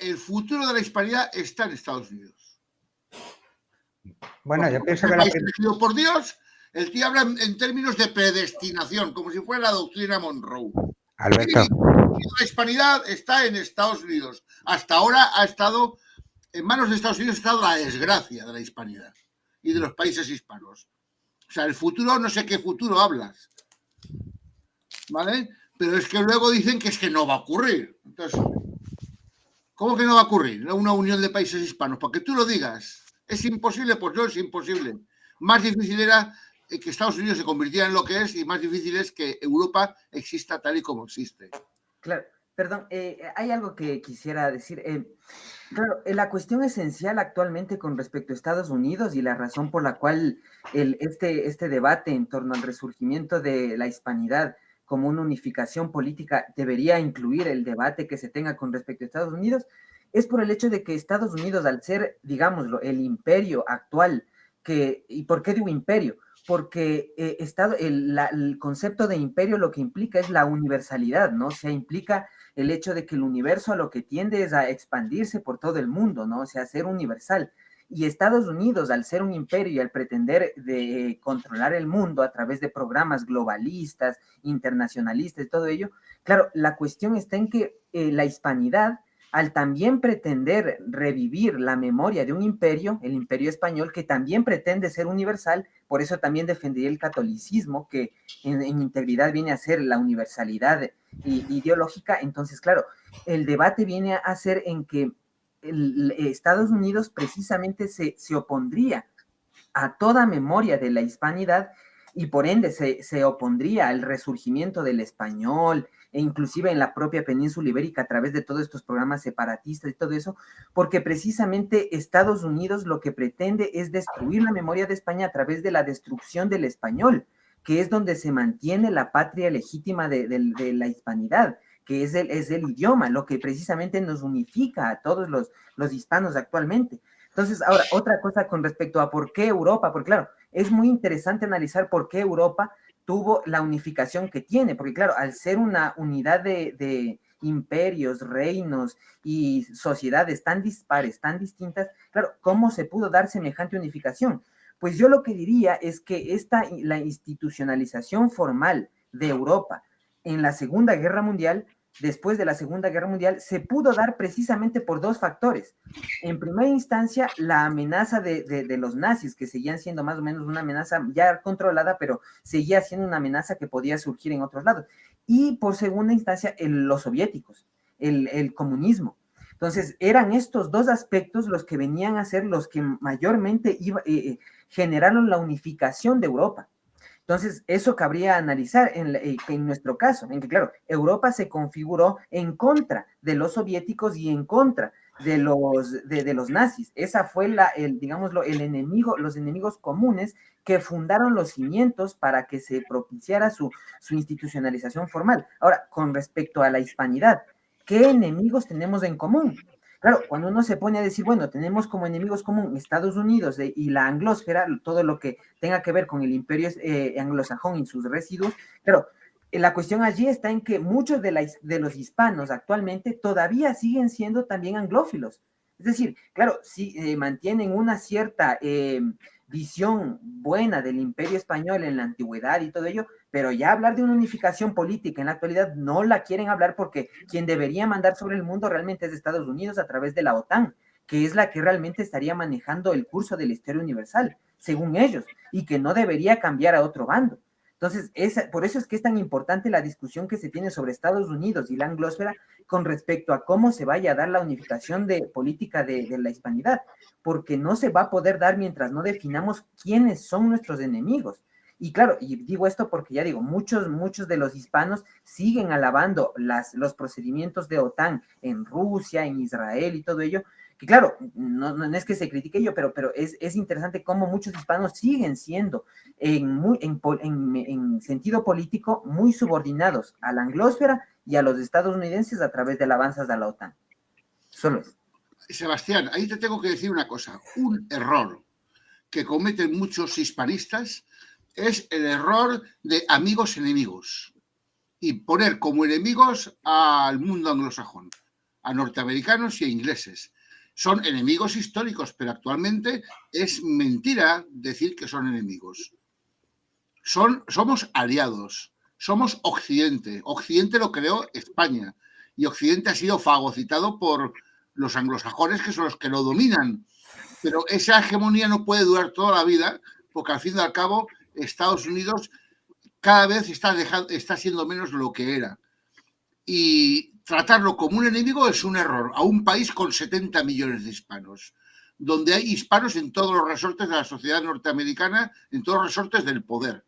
el futuro de la hispanidad está en Estados Unidos. Bueno, porque yo pienso el que país elegido por Dios, el tío habla en términos de predestinación, como si fuera la doctrina Monroe. Alberto. Y la hispanidad está en Estados Unidos. Hasta ahora ha estado, en manos de Estados Unidos, ha estado la desgracia de la hispanidad y de los países hispanos. O sea, el futuro, no sé qué futuro hablas, ¿vale? Pero es que luego dicen que es que no va a ocurrir. Entonces, ¿cómo que no va a ocurrir una unión de países hispanos? Porque tú lo digas. ¿Es imposible? Pues no es imposible. Más difícil era que Estados Unidos se convirtiera en lo que es y más difícil es que Europa exista tal y como existe. Claro, perdón, hay algo que quisiera decir. Claro, la cuestión esencial actualmente con respecto a Estados Unidos y la razón por la cual este debate en torno al resurgimiento de la hispanidad como una unificación política debería incluir el debate que se tenga con respecto a Estados Unidos, es por el hecho de que Estados Unidos, al ser, digámoslo, el imperio actual, ¿y por qué digo imperio? Porque el concepto de imperio lo que implica es la universalidad, ¿no? O sea, implica el hecho de que el universo a lo que tiende es a expandirse por todo el mundo, ¿no? O sea, ser universal. Y Estados Unidos, al ser un imperio y al pretender de controlar el mundo a través de programas globalistas, internacionalistas y todo ello, claro, la cuestión está en que la hispanidad, al también pretender revivir la memoria de un imperio, el imperio español, que también pretende ser universal, por eso también defendería el catolicismo, que en integridad viene a ser la universalidad ideológica. Entonces, claro, el debate viene a ser en que Estados Unidos precisamente se opondría a toda memoria de la hispanidad y por ende se opondría al resurgimiento del español e inclusive en la propia península ibérica a través de todos estos programas separatistas y todo eso, porque precisamente Estados Unidos lo que pretende es destruir la memoria de España a través de la destrucción del español, que es donde se mantiene la patria legítima de la hispanidad, que es el idioma, lo que precisamente nos unifica a todos los hispanos actualmente. Entonces, ahora, otra cosa con respecto a por qué Europa, porque claro, es muy interesante analizar por qué Europa tuvo la unificación que tiene, porque claro, al ser una unidad de imperios, reinos y sociedades tan dispares, tan distintas, claro, ¿cómo se pudo dar semejante unificación? Pues yo lo que diría es que la institucionalización formal de Europa en la Segunda Guerra Mundial, después de la Segunda Guerra Mundial, se pudo dar precisamente por dos factores. En primera instancia, la amenaza de los nazis, que seguían siendo más o menos una amenaza ya controlada, pero seguía siendo una amenaza que podía surgir en otros lados. Y por segunda instancia, los soviéticos, el comunismo. Entonces, eran estos dos aspectos los que venían a ser los que mayormente generaron la unificación de Europa. Entonces, eso cabría analizar en nuestro caso, en que, claro, Europa se configuró en contra de los soviéticos y en contra de los nazis. Esa fue digámoslo, el enemigo, los enemigos comunes que fundaron los cimientos para que se propiciara su institucionalización formal. Ahora, con respecto a la hispanidad, ¿qué enemigos tenemos en común? Claro, cuando uno se pone a decir, bueno, tenemos como enemigos común Estados Unidos y la anglósfera, todo lo que tenga que ver con el imperio anglosajón y sus residuos, claro, la cuestión allí está en que muchos de los hispanos actualmente todavía siguen siendo también anglófilos. Es decir, claro, sí mantienen una cierta visión buena del imperio español en la antigüedad y todo ello, pero ya hablar de una unificación política en la actualidad no la quieren hablar porque quien debería mandar sobre el mundo realmente es Estados Unidos a través de la OTAN, que es la que realmente estaría manejando el curso de la historia universal, según ellos, y que no debería cambiar a otro bando. Entonces, por eso es que es tan importante la discusión que se tiene sobre Estados Unidos y la anglósfera con respecto a cómo se vaya a dar la unificación política de la hispanidad, porque no se va a poder dar mientras no definamos quiénes son nuestros enemigos. Y claro, y digo esto porque ya digo, muchos de los hispanos siguen alabando los procedimientos de OTAN en Rusia, en Israel y todo ello, que claro, no es que se critique ello, pero es interesante cómo muchos hispanos siguen siendo en sentido político muy subordinados a la anglósfera y a los estadounidenses a través del avance de la OTAN. Solo eso. Sebastián, ahí te tengo que decir una cosa. Un error que cometen muchos hispanistas es el error de amigos enemigos y poner como enemigos al mundo anglosajón. a norteamericanos y a ingleses. Son enemigos históricos, pero actualmente es mentira decir que son enemigos. Somos aliados, somos Occidente. Occidente lo creó España y Occidente ha sido fagocitado por los anglosajones, que son los que lo dominan. Pero esa hegemonía no puede durar toda la vida, porque al fin y al cabo Estados Unidos cada vez está siendo menos lo que era. Y tratarlo como un enemigo es un error a un país con 70 millones de hispanos, donde hay hispanos en todos los resortes de la sociedad norteamericana, en todos los resortes del poder.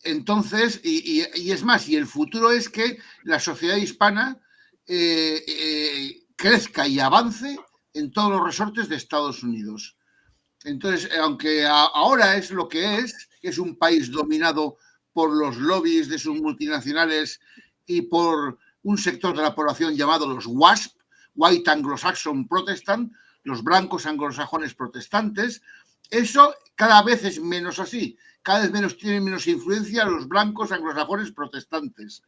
Entonces, y es más, y el futuro es que la sociedad hispana crezca y avance en todos los resortes de Estados Unidos. Entonces, aunque ahora es lo que es un país dominado por los lobbies de sus multinacionales y por un sector de la población llamado los WASP, White Anglo-Saxon Protestant, los blancos anglosajones protestantes, eso cada vez es menos así, cada vez tienen menos influencia los blancos anglosajones protestantes.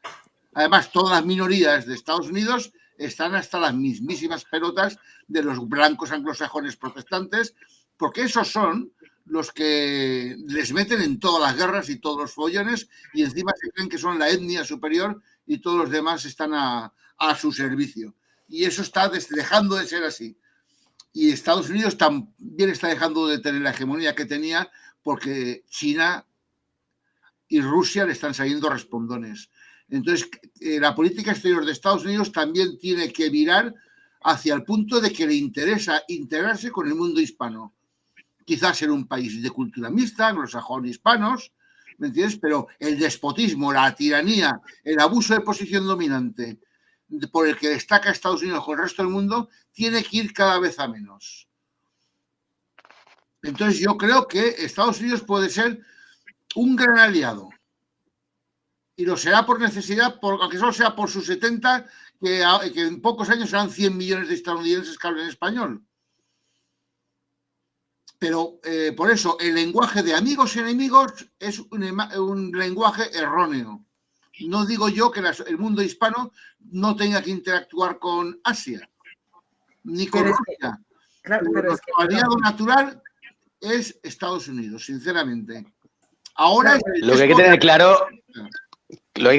Además, todas las minorías de Estados Unidos están hasta las mismísimas pelotas de los blancos anglosajones protestantes, porque esos son los que les meten en todas las guerras y todos los follones y encima se creen que son la etnia superior y todos los demás están a su servicio. Y eso está dejando de ser así. Y Estados Unidos también está dejando de tener la hegemonía que tenía porque China y Rusia le están saliendo respondones. Entonces, la política exterior de Estados Unidos también tiene que virar hacia el punto de que le interesa integrarse con el mundo hispano. Quizás ser un país de cultura mixta, anglosajón hispanos, ¿me entiendes? Pero el despotismo, la tiranía, el abuso de posición dominante por el que destaca Estados Unidos con el resto del mundo, tiene que ir cada vez a menos. Entonces yo creo que Estados Unidos puede ser un gran aliado. Y lo será por necesidad, aunque solo sea por sus 70, que en pocos años serán 100 millones de estadounidenses que hablan español. Pero por eso el lenguaje de amigos y enemigos es un lenguaje erróneo. No digo yo que el mundo hispano no tenga que interactuar con Asia, ni con Rusia. Claro, pero nuestro aliado natural es Estados Unidos, sinceramente. Ahora lo que hay que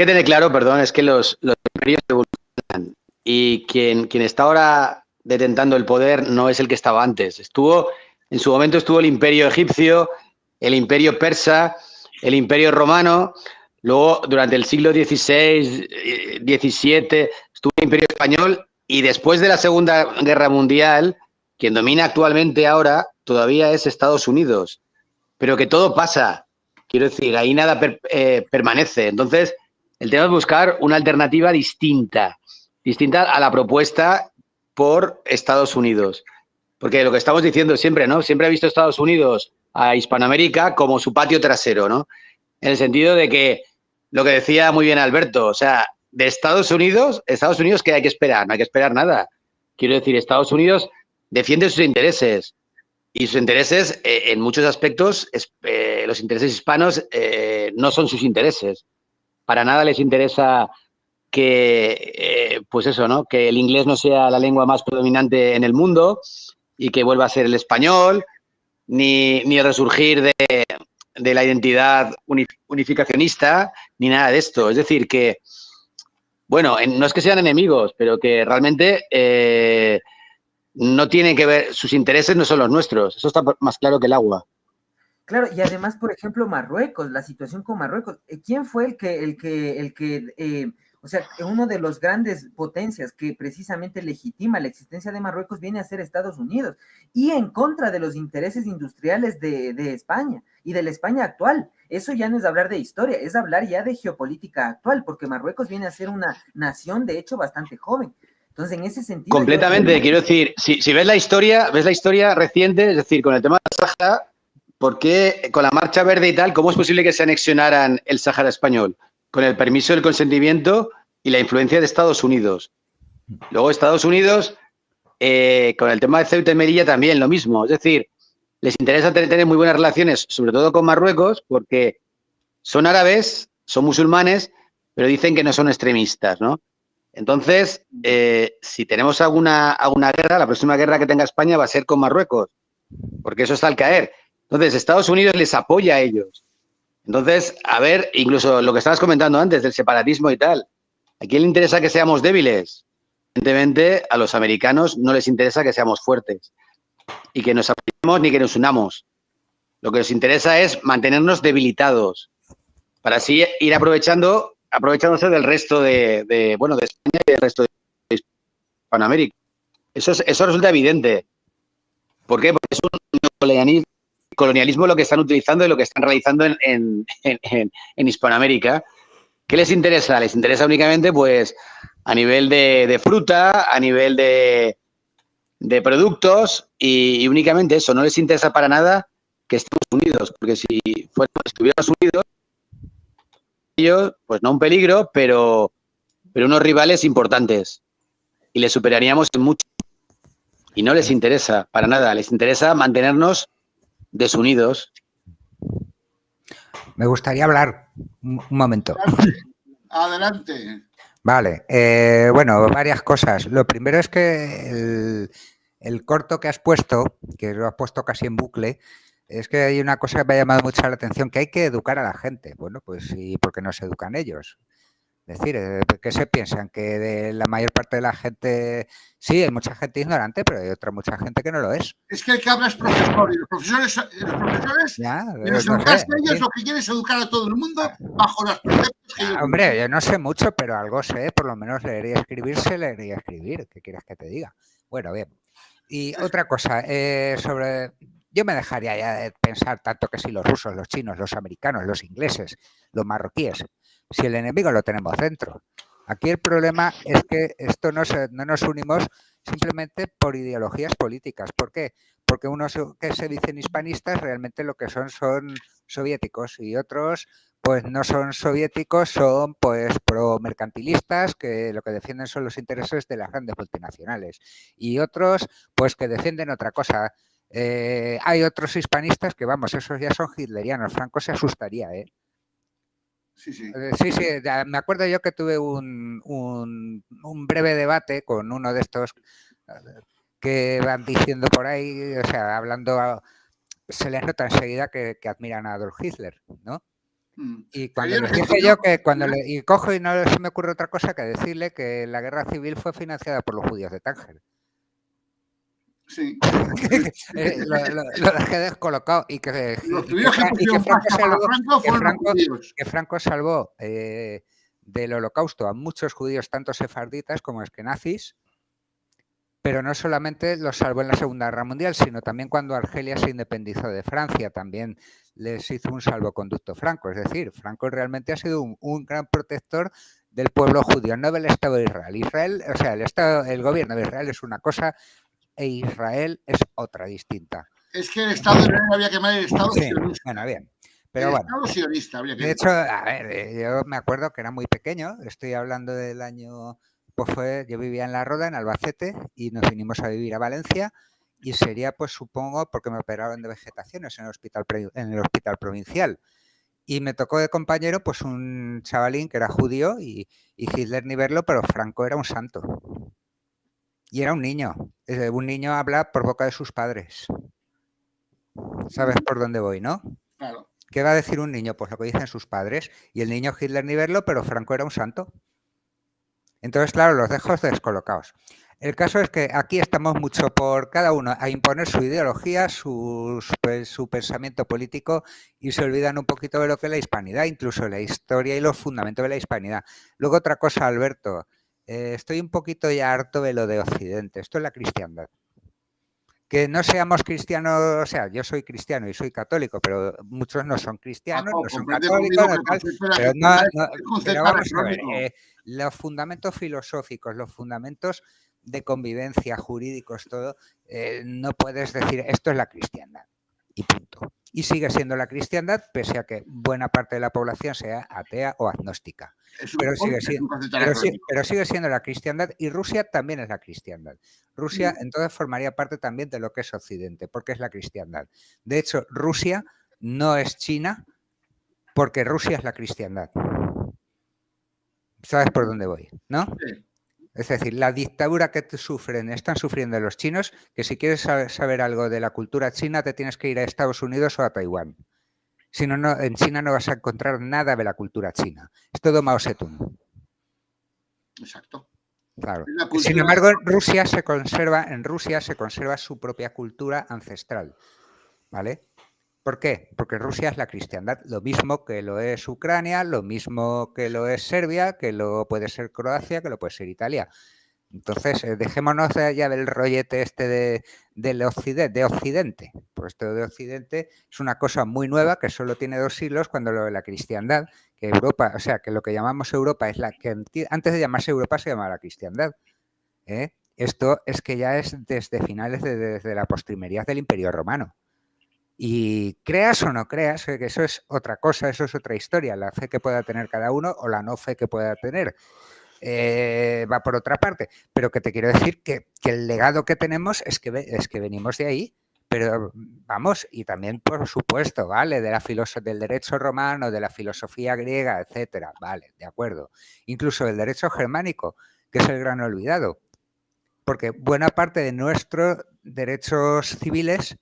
tener claro, perdón, es que los imperios evolucionan y quien está ahora detentando el poder no es el que estaba antes. En su momento estuvo el imperio egipcio, el imperio persa, el imperio romano. Luego, durante el siglo XVI, XVII, estuvo el Imperio Español y después de la Segunda Guerra Mundial, quien domina actualmente ahora todavía es Estados Unidos. Pero que todo pasa, quiero decir, ahí nada permanece. Entonces, el tema es buscar una alternativa distinta a la propuesta por Estados Unidos. Porque lo que estamos diciendo siempre, ¿no? Siempre ha visto Estados Unidos a Hispanoamérica como su patio trasero, ¿no? En el sentido de que, lo que decía muy bien Alberto, o sea, de Estados Unidos, ¿qué hay que esperar? No hay que esperar nada. Quiero decir, Estados Unidos defiende sus intereses y sus intereses, en muchos aspectos, los intereses hispanos no son sus intereses. Para nada les interesa que, pues eso, ¿no? Que el inglés no sea la lengua más predominante en el mundo y que vuelva a ser el español, ni el resurgir de la identidad unificacionista, ni nada de esto. Es decir, que, bueno, no es que sean enemigos, pero que realmente no tienen que ver, sus intereses no son los nuestros. Eso está más claro que el agua. Claro, y además, por ejemplo, Marruecos, la situación con Marruecos. ¿Quién fue el que o sea, uno de los grandes potencias que precisamente legitima la existencia de Marruecos viene a ser Estados Unidos y en contra de los intereses industriales de España y de la España actual? Eso ya no es hablar de historia, es hablar ya de geopolítica actual, porque Marruecos viene a ser una nación, de hecho, bastante joven. Entonces, en ese sentido... Completamente, quiero decir, si ves la historia reciente, es decir, con el tema del Sáhara, ¿por qué con la Marcha Verde y tal, cómo es posible que se anexionaran el Sáhara español? Con el permiso del consentimiento y la influencia de Estados Unidos. Luego Estados Unidos, con el tema de Ceuta y Melilla también lo mismo. Es decir, les interesa tener muy buenas relaciones, sobre todo con Marruecos, porque son árabes, son musulmanes, pero dicen que no son extremistas, ¿no? Entonces, si tenemos alguna guerra, la próxima guerra que tenga España va a ser con Marruecos, porque eso está al caer. Entonces, Estados Unidos les apoya a ellos. Entonces, a ver, incluso lo que estabas comentando antes del separatismo y tal, ¿a quién le interesa que seamos débiles? Evidentemente, a los americanos no les interesa que seamos fuertes y que nos apoyemos ni que nos unamos. Lo que nos interesa es mantenernos debilitados para así ir aprovechándose del resto de España y del resto de Hispanoamérica. Eso resulta evidente. ¿Por qué? Porque es un colonialismo lo que están utilizando y lo que están realizando en Hispanoamérica. ¿Qué les interesa? Les interesa únicamente, pues, a nivel de fruta, a nivel de productos y únicamente eso. No les interesa para nada que estemos unidos, porque si estuviéramos unidos, ellos, pues no un peligro, pero unos rivales importantes y les superaríamos en mucho. Y no les interesa para nada, les interesa mantenernos desunidos. Me gustaría hablar un momento. Adelante. Vale, bueno, varias cosas. Lo primero es que el corto que has puesto, que lo has puesto casi en bucle, es que hay una cosa que me ha llamado mucho la atención, que hay que educar a la gente. Bueno, pues ¿y por qué no se educan ellos? Es decir, ¿qué se piensan? Que de la mayor parte de la gente, sí, hay mucha gente ignorante, pero hay mucha gente que no lo es. Es que el que habla es profesor, y los profesores Ya, y los educaste ellos, lo que quieren es educar a todo el mundo bajo los preceptos que ellos hombre, yo no sé mucho, pero algo sé, por lo menos leer y escribir, leería y escribir. ¿Qué quieres que te diga? Bueno, bien. Y otra cosa, yo me dejaría ya de pensar tanto que si los rusos, los chinos, los americanos, los ingleses, los marroquíes, si el enemigo lo tenemos dentro. Aquí el problema es que esto no nos unimos simplemente por ideologías políticas. ¿Por qué? Porque unos que se dicen hispanistas realmente lo que son soviéticos y otros pues no son soviéticos, son pues pro-mercantilistas que lo que defienden son los intereses de las grandes multinacionales y otros pues que defienden otra cosa. Hay otros hispanistas que vamos, esos ya son hitlerianos. Franco se asustaría, ¿eh? Sí, sí. Sí, me acuerdo yo que tuve un breve debate con uno de estos que van diciendo por ahí, o sea, hablando, se les nota enseguida que admiran a Adolf Hitler, ¿no? Y cuando les dije yo que y cojo y no se me ocurre otra cosa que decirle que la guerra civil fue financiada por los judíos de Tánger. Sí. lo dejé descolocado y que Franco salvó del holocausto a muchos judíos, tanto sefarditas como eskenazis, pero no solamente los salvó en la Segunda Guerra Mundial, sino también cuando Argelia se independizó de Francia, también les hizo un salvoconducto Franco. Es decir, Franco realmente ha sido un gran protector del pueblo judío, no del Estado de Israel. O sea, el gobierno de Israel es una cosa e Israel es otra distinta. Es que el Estado de Israel había que llamar el Estado sionista. Bueno, bien. Pero el Estado sionista habría que de hecho, a ver, yo me acuerdo que era muy pequeño, estoy hablando del año, pues yo vivía en La Roda, en Albacete, y nos vinimos a vivir a Valencia, y sería, pues supongo, porque me operaron de vegetaciones en el hospital provincial. Y me tocó de compañero pues un chavalín que era judío y Hitler ni verlo, pero Franco era un santo. Y era un niño. Un niño habla por boca de sus padres. ¿Sabes por dónde voy, no? Claro. ¿Qué va a decir un niño? Pues lo que dicen sus padres. Y el niño Hitler ni verlo, pero Franco era un santo. Entonces, claro, los dejo descolocados. El caso es que aquí estamos mucho por cada uno a imponer su ideología, su pensamiento político y se olvidan un poquito de lo que es la hispanidad, incluso la historia y los fundamentos de la hispanidad. Luego otra cosa, Alberto, estoy un poquito ya harto de lo de Occidente, esto es la cristiandad. Que no seamos cristianos, o sea, yo soy cristiano y soy católico, pero muchos no son cristianos, no son católicos, pero vamos a ver, los fundamentos filosóficos, los fundamentos de convivencia, jurídicos, todo, no puedes decir esto es la cristiandad y punto. Y sigue siendo la cristiandad, pese a que buena parte de la población sea atea o agnóstica. Pero sigue siendo la cristiandad y Rusia también es la cristiandad. Rusia entonces formaría parte también de lo que es Occidente, porque es la cristiandad. De hecho, Rusia no es China porque Rusia es la cristiandad. ¿Sabes por dónde voy? ¿No? Sí. Es decir, la dictadura que están sufriendo los chinos, que si quieres saber algo de la cultura china te tienes que ir a Estados Unidos o a Taiwán. Si no, en China no vas a encontrar nada de la cultura china. Es todo Mao Zedong. Exacto. Claro. Cultura... Sin embargo, en Rusia se conserva su propia cultura ancestral. ¿Vale? ¿Por qué? Porque Rusia es la cristiandad, lo mismo que lo es Ucrania, lo mismo que lo es Serbia, que lo puede ser Croacia, que lo puede ser Italia. Entonces, dejémonos ya del rollete este de Occidente. Pues esto de Occidente es una cosa muy nueva que solo tiene 2 siglos, cuando lo de la cristiandad, que Europa, o sea, que lo que llamamos Europa es la que antes de llamarse Europa se llamaba la cristiandad. Esto es que ya es desde finales desde la postrimería del Imperio Romano. Y creas o no creas, que eso es otra cosa, eso es otra historia, la fe que pueda tener cada uno o la no fe que pueda tener. Va por otra parte, pero que te quiero decir que el legado que tenemos es que venimos de ahí, pero vamos, y también por supuesto, vale, del derecho romano, de la filosofía griega, etcétera, vale, de acuerdo, incluso del derecho germánico, que es el gran olvidado, porque buena parte de nuestros derechos civiles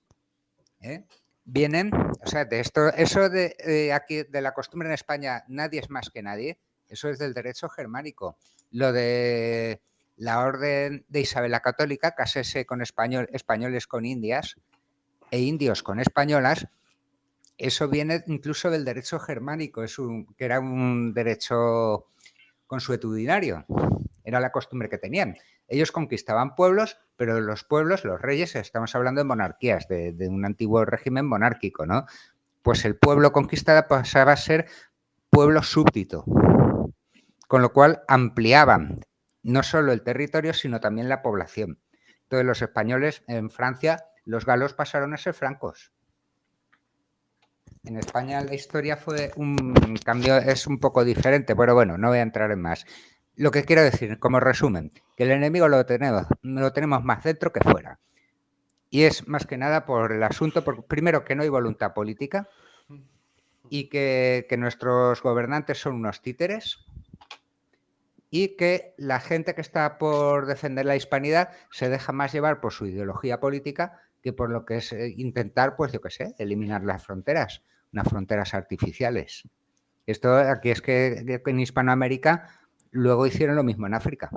vienen, o sea, de esto, eso de aquí, de la costumbre en España, nadie es más que nadie, eso es del derecho germánico. Lo de la orden de Isabel la Católica, casarse con españoles con indias e indios con españolas, eso viene incluso del derecho germánico, que era un derecho consuetudinario, era la costumbre que tenían. Ellos conquistaban pueblos, pero los pueblos, los reyes, estamos hablando de monarquías, de un antiguo régimen monárquico, ¿no? Pues el pueblo conquistado pasaba a ser pueblo súbdito, con lo cual ampliaban no solo el territorio, sino también la población. Entonces los españoles en Francia, los galos pasaron a ser francos. En España la historia fue un cambio, es un poco diferente, pero bueno, no voy a entrar en más. Lo que quiero decir, como resumen, que el enemigo lo tenemos más dentro que fuera. Y es más que nada por el asunto, primero que no hay voluntad política y que nuestros gobernantes son unos títeres y que la gente que está por defender la hispanidad se deja más llevar por su ideología política que por lo que es intentar, pues yo qué sé, eliminar las fronteras, unas fronteras artificiales. Esto aquí es que en Hispanoamérica luego hicieron lo mismo en África.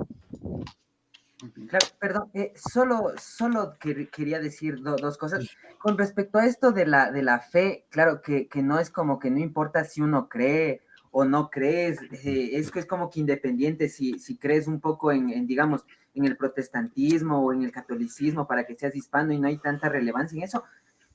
Claro, perdón, solo quería decir dos cosas. Con respecto a esto de la fe, claro que no es como que no importa si uno cree o no crees, es que es como que independiente si crees un poco digamos, en el protestantismo o en el catolicismo para que seas hispano y no hay tanta relevancia en eso.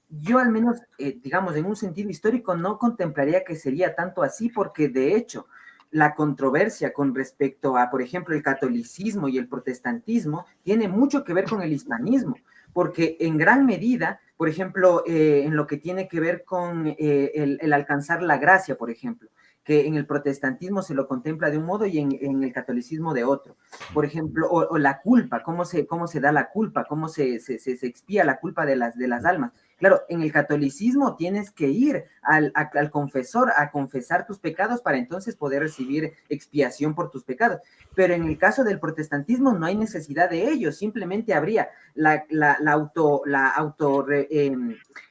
Yo al menos, digamos, en un sentido histórico no contemplaría que sería tanto así, porque de hecho la controversia con respecto a, por ejemplo, el catolicismo y el protestantismo tiene mucho que ver con el hispanismo, porque en gran medida, por ejemplo, en lo que tiene que ver con el alcanzar la gracia, por ejemplo, que en el protestantismo se lo contempla de un modo y en el catolicismo de otro. Por ejemplo, o la culpa, cómo se da la culpa, cómo se expía la culpa de las almas. Claro, en el catolicismo tienes que ir al confesor a confesar tus pecados para entonces poder recibir expiación por tus pecados. Pero en el caso del protestantismo no hay necesidad de ello, simplemente habría la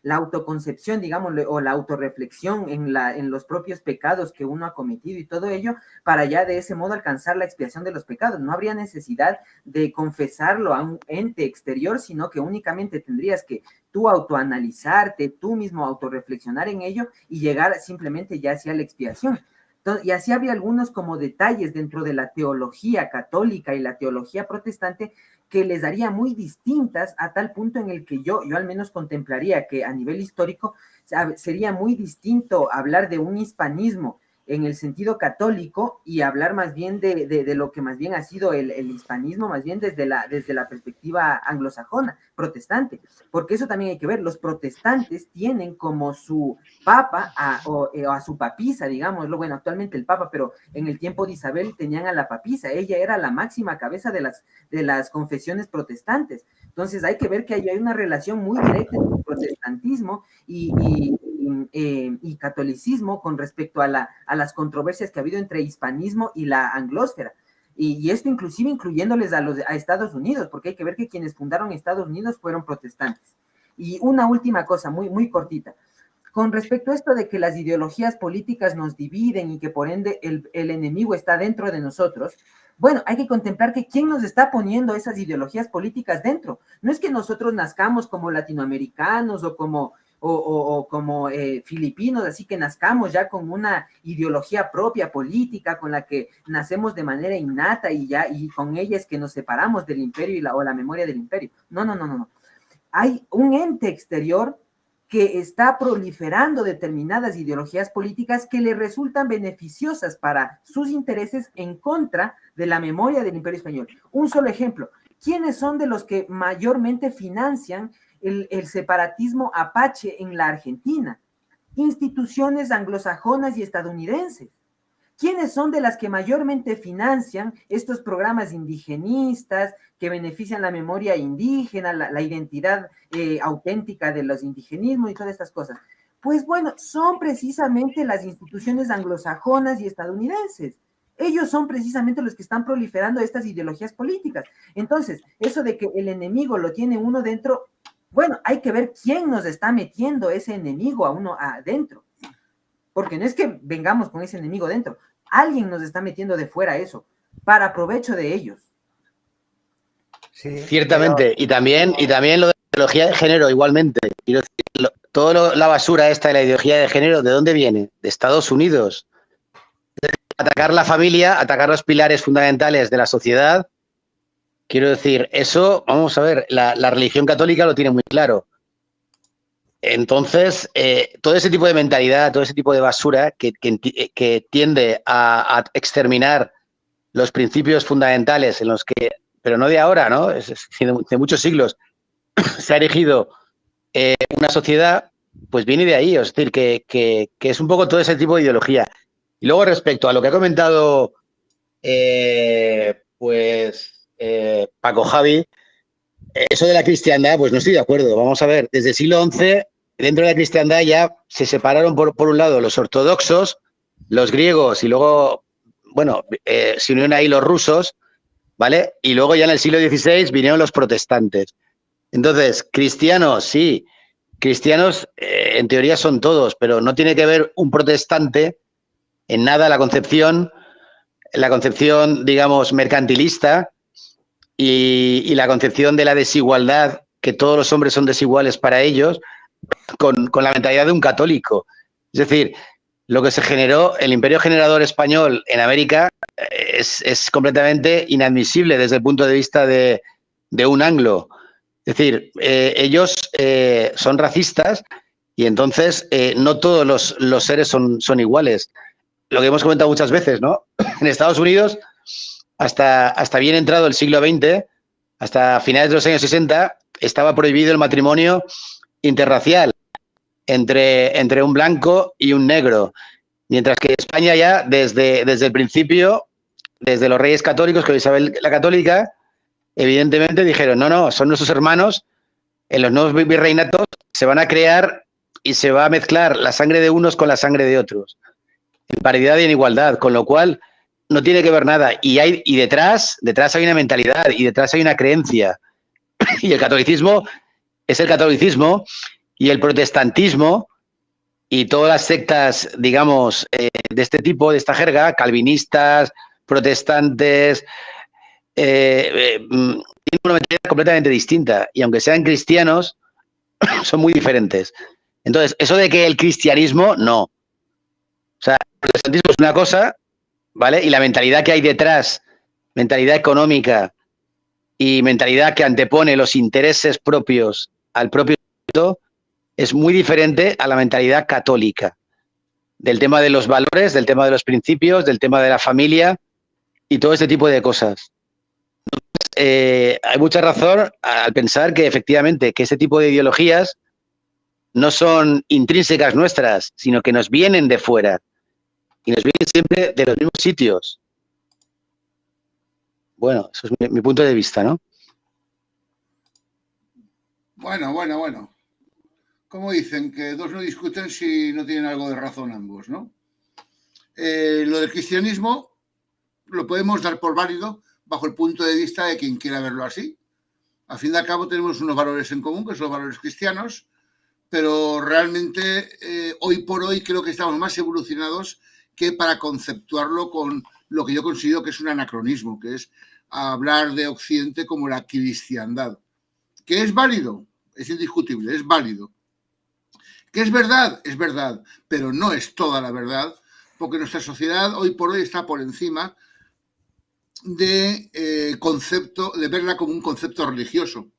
autoconcepción, digámosle, o la autorreflexión en los propios pecados que uno ha cometido y todo ello, para ya de ese modo alcanzar la expiación de los pecados. No habría necesidad de confesarlo a un ente exterior, sino que únicamente tendrías que tú autoanalizarte, tú mismo autorreflexionar en ello y llegar simplemente ya hacia la expiación. Entonces, y así había algunos como detalles dentro de la teología católica y la teología protestante que les daría muy distintas, a tal punto en el que yo al menos contemplaría que a nivel histórico sería muy distinto hablar de un hispanismo en el sentido católico y hablar más bien de lo que más bien ha sido el hispanismo, más bien desde la perspectiva anglosajona, protestante, porque eso también hay que ver. Los protestantes tienen como su papa o a su papisa, digámoslo, bueno, actualmente el papa, pero en el tiempo de Isabel tenían a la papisa, ella era la máxima cabeza de las confesiones protestantes. Entonces hay que ver que hay una relación muy directa entre el protestantismo y catolicismo con respecto a las controversias que ha habido entre hispanismo y la anglósfera. Y esto inclusive incluyéndoles a Estados Unidos, porque hay que ver que quienes fundaron Estados Unidos fueron protestantes. Y una última cosa, muy, muy cortita. Con respecto a esto de que las ideologías políticas nos dividen y que por ende el enemigo está dentro de nosotros, bueno, hay que contemplar que quién nos está poniendo esas ideologías políticas dentro. No es que nosotros nazcamos como latinoamericanos o como filipinos, así que nazcamos ya con una ideología propia política con la que nacemos de manera innata y con ella es que nos separamos del imperio o la memoria del imperio. No, no, no, no. Hay un ente exterior que está proliferando determinadas ideologías políticas que le resultan beneficiosas para sus intereses en contra de la memoria del Imperio Español. Un solo ejemplo, ¿quiénes son de los que mayormente financian el separatismo apache en la Argentina? Instituciones anglosajonas y estadounidenses. ¿Quiénes son de las que mayormente financian estos programas indigenistas que benefician la memoria indígena, la identidad auténtica de los indigenismos y todas estas cosas? Pues bueno, son precisamente las instituciones anglosajonas y estadounidenses. Ellos son precisamente los que están proliferando estas ideologías políticas. Entonces, eso de que el enemigo lo tiene uno dentro, bueno, hay que ver quién nos está metiendo ese enemigo a uno adentro. Porque no es que vengamos con ese enemigo dentro, alguien nos está metiendo de fuera eso, para provecho de ellos. Sí, ciertamente, pero... y también lo de la ideología de género igualmente. Quiero decir, toda la basura esta de la ideología de género, ¿de dónde viene? De Estados Unidos. Atacar la familia, atacar los pilares fundamentales de la sociedad. Quiero decir, eso, vamos a ver, la religión católica lo tiene muy claro. Entonces, todo ese tipo de mentalidad, todo ese tipo de basura que tiende a exterminar los principios fundamentales en los que, pero no de ahora, ¿no? Es de muchos siglos, se ha erigido una sociedad, pues viene de ahí, es decir, que es un poco todo ese tipo de ideología. Y luego respecto a lo que ha comentado, Paco Javi, eso de la cristiandad, pues no estoy de acuerdo. Vamos a ver, desde el siglo XI, dentro de la cristiandad ya se separaron por un lado los ortodoxos, los griegos y luego, bueno, se unieron ahí los rusos, ¿vale? Y luego ya en el siglo XVI vinieron los protestantes. Entonces, cristianos, sí, cristianos en teoría son todos, pero no tiene que ver un protestante en nada la concepción, digamos, mercantilista y la concepción de la desigualdad, que todos los hombres son desiguales para ellos, con la mentalidad de un católico. Es decir, lo que se generó, el imperio generador español en América es completamente inadmisible desde el punto de vista de un anglo. Es decir, ellos son racistas y entonces no todos los seres son iguales. Lo que hemos comentado muchas veces, ¿no? En Estados Unidos, hasta bien entrado el siglo XX, hasta finales de los años 60, estaba prohibido el matrimonio interracial entre un blanco y un negro. Mientras que España ya, desde el principio, desde los reyes católicos, con Isabel la Católica, evidentemente dijeron, no, son nuestros hermanos, en los nuevos virreinatos se van a crear y se va a mezclar la sangre de unos con la sangre de otros, en paridad y en igualdad, con lo cual no tiene que ver nada. Y detrás hay una mentalidad y detrás hay una creencia. Y el catolicismo es el catolicismo y el protestantismo y todas las sectas, digamos, de este tipo, de esta jerga, calvinistas, protestantes, tienen una mentalidad completamente distinta. Y aunque sean cristianos, son muy diferentes. Entonces, eso de que el cristianismo, no. O sea, el protestantismo es una cosa, ¿vale? Y la mentalidad que hay detrás, mentalidad económica y mentalidad que antepone los intereses propios al propio Estado, es muy diferente a la mentalidad católica, del tema de los valores, del tema de los principios, del tema de la familia y todo este tipo de cosas. Entonces, hay mucha razón al pensar que efectivamente que ese tipo de ideologías no son intrínsecas nuestras, sino que nos vienen de fuera y nos vienen siempre de los mismos sitios. Bueno, eso es mi punto de vista, ¿no? Bueno. Como dicen, que dos no discuten si no tienen algo de razón ambos, ¿no? Lo del cristianismo, lo podemos dar por válido bajo el punto de vista de quien quiera verlo así. Al fin y al cabo tenemos unos valores en común, que son los valores cristianos, pero realmente hoy por hoy creo que estamos más evolucionados que para conceptuarlo con lo que yo considero que es un anacronismo, que es hablar de Occidente como la cristiandad. ¿Que es válido? Es indiscutible, es válido. ¿Que es verdad? Es verdad, pero no es toda la verdad, porque nuestra sociedad hoy por hoy está por encima de concepto, de verla como un concepto religioso.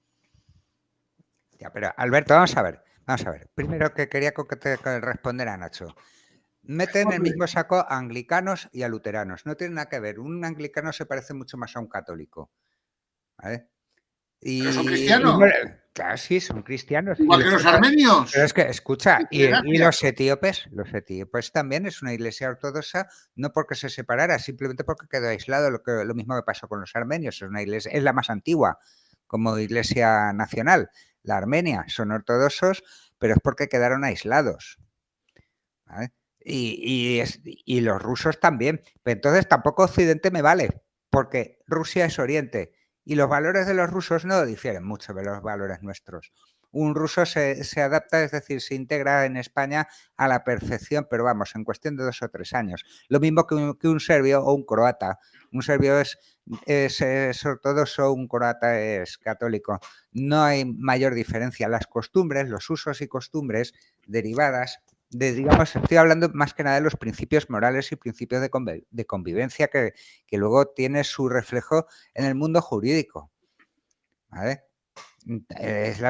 Ya, pero Alberto, vamos a ver. Primero que quería responder a Nacho. Meten en el mismo saco a anglicanos y a luteranos. No tiene nada que ver. Un anglicano se parece mucho más a un católico. ¿Vale? ¿Pero son cristianos? Claro, sí, son cristianos. Igual que los armenios. Pero es que, escucha, y los etíopes también es una iglesia ortodoxa, no porque se separara, simplemente porque quedó aislado, lo mismo que pasó con los armenios. Es una iglesia, es la más antigua como iglesia nacional. La Armenia son ortodoxos, pero es porque quedaron aislados. ¿Vale? Y los rusos también. Pero entonces tampoco Occidente me vale, porque Rusia es Oriente. Y los valores de los rusos no difieren mucho de los valores nuestros. Un ruso se adapta, es decir, se integra en España a la perfección, pero vamos, en cuestión de 2 o 3 años. Lo mismo que un serbio o un croata. Un serbio es ortodoxo, un croata es católico. No hay mayor diferencia. Las costumbres, los usos y costumbres derivadas digamos, estoy hablando más que nada de los principios morales y principios de convivencia que luego tiene su reflejo en el mundo jurídico. ¿Vale? Es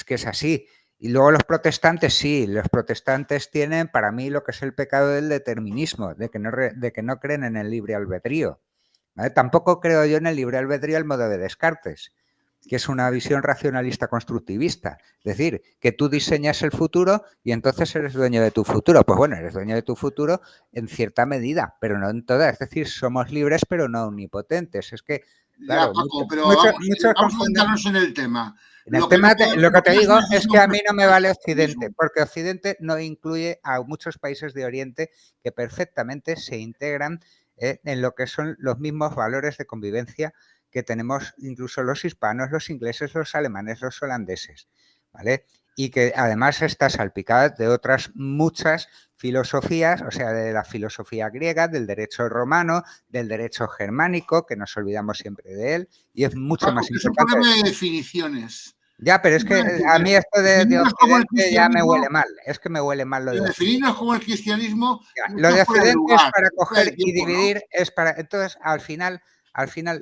que es así. Y luego los protestantes, sí, los protestantes tienen para mí lo que es el pecado del determinismo, de que no creen en el libre albedrío. ¿Vale? Tampoco creo yo en el libre albedrío al modo de Descartes, que es una visión racionalista constructivista. Es decir, que tú diseñas el futuro y entonces eres dueño de tu futuro. Pues bueno, eres dueño de tu futuro en cierta medida, pero no en toda. Es decir, somos libres pero no omnipotentes. Es que, claro, ya, Paco, pero vamos a centrarnos en el tema. Lo que te digo es que a mí no me vale Occidente, porque Occidente no incluye a muchos países de Oriente que perfectamente se integran en lo que son los mismos valores de convivencia que tenemos incluso los hispanos, los ingleses, los alemanes, los holandeses, ¿vale? Y que además está salpicada de otras muchas filosofías, o sea, de la filosofía griega, del derecho romano, del derecho germánico, que nos olvidamos siempre de él, y es mucho más importante. Es un problema de definiciones. Ya, pero es que a mí esto de Occidente ya me huele mal. Es que me huele mal lo de Occidente. Definirnos como el cristianismo. Lo de Occidente es para coger y dividir, ¿no? Es para. Entonces, al final,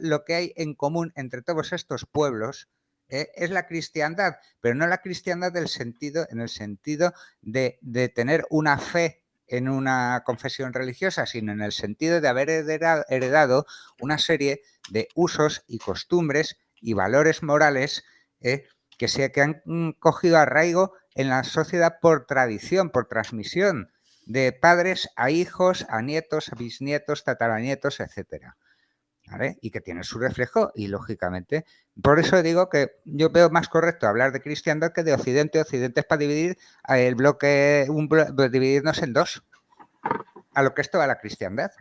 lo que hay en común entre todos estos pueblos es la cristiandad, pero no la cristiandad en el sentido de tener una fe en una confesión religiosa, sino en el sentido de haber heredado una serie de usos y costumbres y valores morales que han cogido arraigo en la sociedad por tradición, por transmisión, de padres a hijos, a nietos, a bisnietos, tataranietos, etcétera. ¿Vale? Y que tiene su reflejo y, lógicamente, por eso digo que yo veo más correcto hablar de cristiandad que de Occidente. Occidente es para dividir el bloque, dividirnos en dos, a lo que es toda la cristiandad.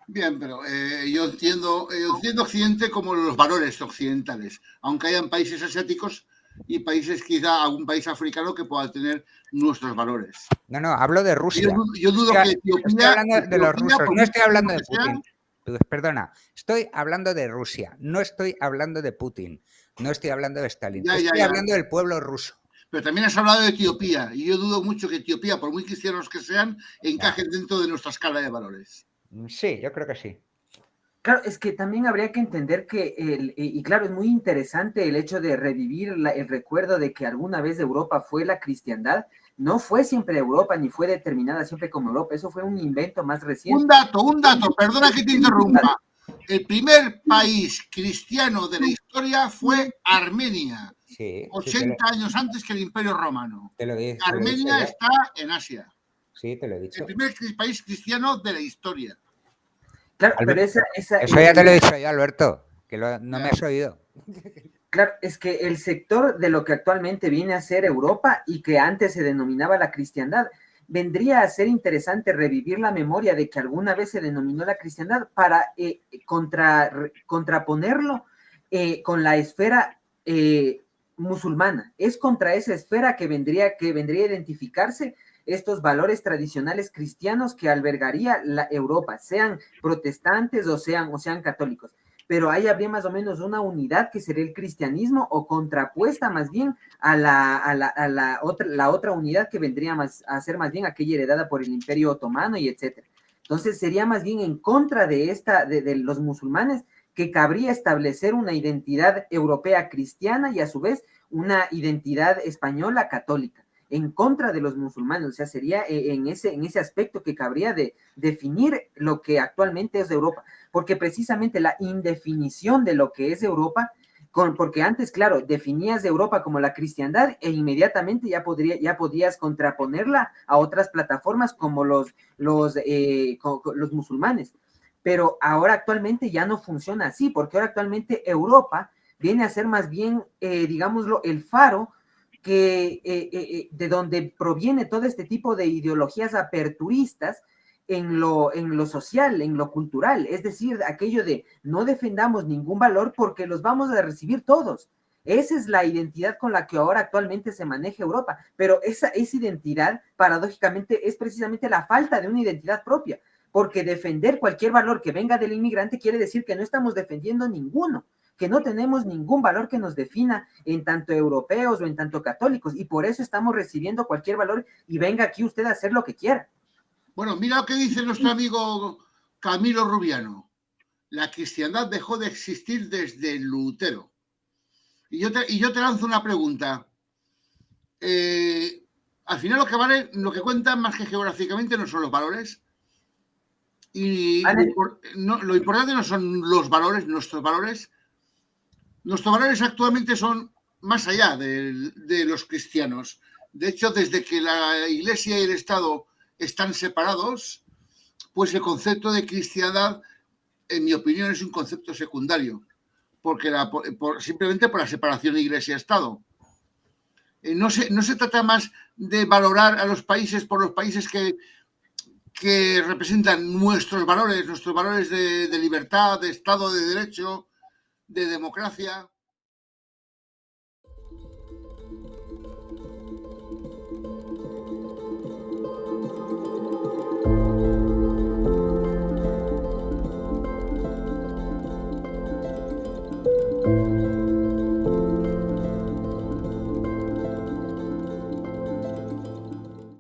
Bien, pero yo entiendo Occidente como los valores occidentales, aunque hayan países asiáticos y países, quizá algún país africano que pueda tener nuestros valores. No, hablo de Rusia. Yo dudo que Etiopía... Estoy hablando de los rusos, no estoy hablando de Putin. Perdona, estoy hablando de Rusia, no estoy hablando de Putin, no estoy hablando de Stalin, estoy hablando del pueblo ruso. Pero también has hablado de Etiopía, y yo dudo mucho que Etiopía, por muy cristianos que sean, encajen dentro de nuestra escala de valores. Sí, yo creo que sí. Claro, es que también habría que entender que, y claro, es muy interesante el hecho de revivir el recuerdo de que alguna vez Europa fue la cristiandad. No fue siempre Europa, ni fue determinada siempre como Europa. Eso fue un invento más reciente. Un dato, perdona que te interrumpa. El primer país cristiano de la historia fue Armenia. Sí, 80 años antes que el Imperio Romano. Armenia está en Asia. Sí, te lo he dicho. El primer país cristiano de la historia. Claro, pero eso ya te lo he dicho yo, Alberto, que no me has oído. Claro, es que el sector de lo que actualmente viene a ser Europa y que antes se denominaba la cristiandad, vendría a ser interesante revivir la memoria de que alguna vez se denominó la cristiandad para contraponerlo con la esfera musulmana. Es contra esa esfera que vendría a identificarse estos valores tradicionales cristianos que albergaría la Europa, sean protestantes o sean católicos. Pero ahí habría más o menos una unidad que sería el cristianismo, o contrapuesta más bien a la otra unidad que vendría a ser más bien aquella heredada por el Imperio Otomano y etcétera. Entonces sería más bien en contra de los musulmanes, que cabría establecer una identidad europea cristiana y a su vez una identidad española católica, en contra de los musulmanes. O sea, sería en ese aspecto que cabría de definir lo que actualmente es Europa, porque precisamente la indefinición de lo que es Europa, porque antes, claro, definías de Europa como la cristiandad e inmediatamente ya podías contraponerla a otras plataformas como los musulmanes. Pero ahora actualmente ya no funciona así, porque ahora actualmente Europa viene a ser más bien, digámoslo, el faro de donde proviene todo este tipo de ideologías aperturistas en lo social, en lo cultural. Es decir, aquello de no defendamos ningún valor porque los vamos a recibir todos. Esa es la identidad con la que ahora actualmente se maneja Europa, pero esa identidad, paradójicamente, es precisamente la falta de una identidad propia, porque defender cualquier valor que venga del inmigrante quiere decir que no estamos defendiendo ninguno, que no tenemos ningún valor que nos defina en tanto europeos o en tanto católicos, y por eso estamos recibiendo cualquier valor y venga aquí usted a hacer lo que quiera. Bueno, mira lo que dice nuestro amigo Camilo Rubiano. La cristiandad dejó de existir desde Lutero. Y yo te lanzo una pregunta. Al final lo que cuenta más que geográficamente no son los valores. Y lo importante no son los valores, nuestros valores. Nuestros valores actualmente son más allá de los cristianos. De hecho, desde que la Iglesia y el Estado están separados, pues el concepto de cristiandad, en mi opinión, es un concepto secundario, porque simplemente por la separación de Iglesia-Estado. No se trata más de valorar a los países por los países que representan nuestros valores de libertad, de Estado de Derecho, de democracia.